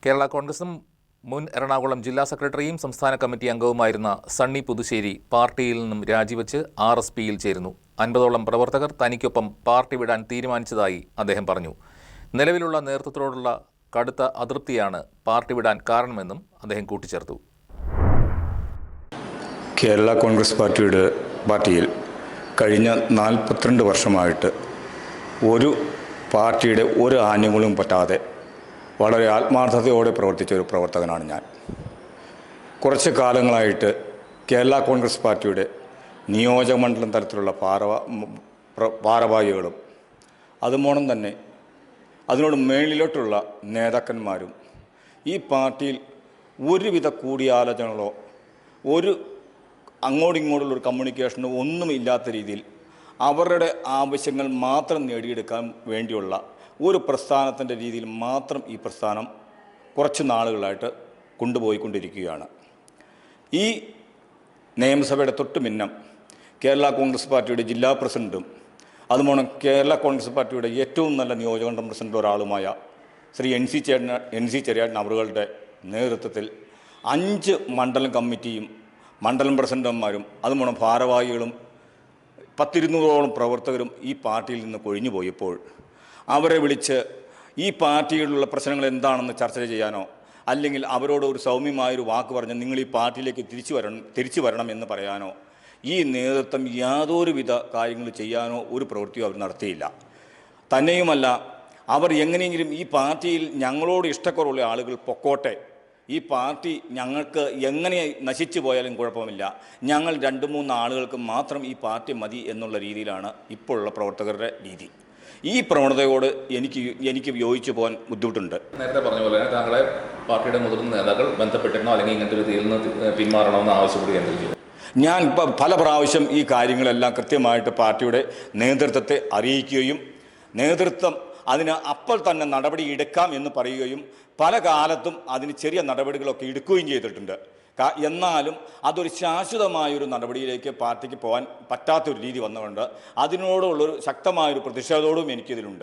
കേരള കോൺഗ്രസും മുൻ എറണാകുളം ജില്ലാ സെക്രട്ടറിയും സംസ്ഥാന കമ്മിറ്റി അംഗവുമായിരുന്ന സണ്ണി പുതുശ്ശേരി പാർട്ടിയിൽ നിന്നും രാജിവെച്ച് RSPയിൽ ചേരുന്നു. 50ഓളം പ്രവർത്തകർ തനിക്കൊപ്പം പാർട്ടി വിടാൻ തീരുമാനിച്ചതായി അദ്ദേഹം പറഞ്ഞു. നിലവിലുള്ള നേതൃത്വത്തോടുള്ള കടുത്ത അതൃപ്തിയാണ് പാർട്ടി വിടാൻ കാരണമെന്നും അദ്ദേഹം കൂട്ടിച്ചേർത്തു. കേരള കോൺഗ്രസ് പാർട്ടിയിൽ കഴിഞ്ഞ 42 വർഷമായിട്ട് ഒരു പാർട്ടിയുടെ ഒരു ആനുകൂല്യവും പറ്റാതെ വളരെ ആത്മാർത്ഥതയോടെ പ്രവർത്തിച്ച ഒരു പ്രവർത്തകനാണ് ഞാൻ. കുറച്ച് കാലങ്ങളായിട്ട് കേരള കോൺഗ്രസ് പാർട്ടിയുടെ നിയോജകമണ്ഡലം തലത്തിലുള്ള ഭാരവാഹികളും അതുമോണം തന്നെ അതിനോട് മേളിലോട്ടുള്ള നേതാക്കന്മാരും ഈ പാർട്ടിയിൽ ഒരുവിധ കൂടിയാലോചനകളോ ഒരു അങ്ങോട്ടിങ്ങോട്ടുള്ളൊരു കമ്മ്യൂണിക്കേഷനോ ഒന്നുമില്ലാത്ത രീതിയിൽ അവരുടെ ആവശ്യങ്ങൾ മാത്രം നേടിയെടുക്കാൻ വേണ്ടിയുള്ള ഒരു പ്രസ്ഥാനത്തിൻ്റെ രീതിയിൽ മാത്രം ഈ പ്രസ്ഥാനം കുറച്ച് നാളുകളായിട്ട് കൊണ്ടുപോയിക്കൊണ്ടിരിക്കുകയാണ്. ഈ നിയമസഭയുടെ തൊട്ട് മുന്നം കേരള കോൺഗ്രസ് പാർട്ടിയുടെ ജില്ലാ പ്രസിഡൻറ്റും അതുപോലെ കേരള കോൺഗ്രസ് പാർട്ടിയുടെ ഏറ്റവും നല്ല നിയോജകമണ്ഡലം പ്രസിഡൻ്റ് ഒരാളുമായ ശ്രീ എൻ സി ചെറിയാൻ അവറുകളുടെ നേതൃത്വത്തിൽ 5 മണ്ഡലം കമ്മിറ്റിയും മണ്ഡലം പ്രസിഡന്റുമാരും അതുപോലെ ഭാരവാഹികളും 100-200ഓളം പ്രവർത്തകരും ഈ പാർട്ടിയിൽ നിന്ന് കൊഴിഞ്ഞു പോയപ്പോൾ അവരെ വിളിച്ച് ഈ പാർട്ടിയിലുള്ള പ്രശ്നങ്ങൾ എന്താണെന്ന് ചർച്ച ചെയ്യാനോ അല്ലെങ്കിൽ അവരോട് ഒരു സൗമ്യമായൊരു വാക്ക് പറഞ്ഞ് നിങ്ങൾ ഈ പാർട്ടിയിലേക്ക് തിരിച്ചു വരണം എന്ന് പറയാനോ ഈ നേതൃത്വം യാതൊരുവിധ കാര്യങ്ങൾ ചെയ്യാനോ ഒരു പ്രവൃത്തിയോ അവർ നടത്തിയില്ല. തന്നെയുമല്ല, അവർ എങ്ങനെയെങ്കിലും ഈ പാർട്ടിയിൽ ഞങ്ങളോട് ഇഷ്ടക്കുറവുള്ള ആളുകൾ പൊക്കോട്ടെ, ഈ പാർട്ടി ഞങ്ങൾക്ക് എങ്ങനെ നശിച്ചു പോയാലും കുഴപ്പമില്ല, ഞങ്ങൾ 2-3 ആളുകൾക്ക് മാത്രം ഈ പാർട്ടി മതി എന്നുള്ള രീതിയിലാണ് ഇപ്പോഴുള്ള പ്രവർത്തകരുടെ രീതി. ഈ പ്രവണതയോട് എനിക്ക് യോജിച്ചു പോകാൻ ബുദ്ധിമുട്ടുണ്ട്. നേരത്തെ പറഞ്ഞ പോലെ താങ്കളെ പാർട്ടിയുടെ മുതിർന്ന നേതാക്കൾ ബന്ധപ്പെട്ടിരുന്നോ അല്ലെങ്കിൽ ഇങ്ങനത്തെ ഒരു തീയിൽ നിന്ന് പിന്മാറണമെന്ന് ആവശ്യപ്പെടുകയും ഞാൻ ഇപ്പോൾ പല പ്രാവശ്യം ഈ കാര്യങ്ങളെല്ലാം കൃത്യമായിട്ട് പാർട്ടിയുടെ നേതൃത്വത്തെ അറിയിക്കുകയും നേതൃത്വം അതിന് അപ്പോൾ തന്നെ നടപടി എടുക്കാം എന്ന് പറയുകയും പല കാലത്തും അതിന് ചെറിയ നടപടികളൊക്കെ എടുക്കുകയും ചെയ്തിട്ടുണ്ട്. എന്നാലും അതൊരു ശാശ്വതമായൊരു നടപടിയിലേക്ക് പാർട്ടിക്ക് പോകാൻ പറ്റാത്തൊരു രീതി വന്നുകൊണ്ട് അതിനോടുള്ളൊരു ശക്തമായൊരു പ്രതിഷേധവും എനിക്കിതിലുണ്ട്.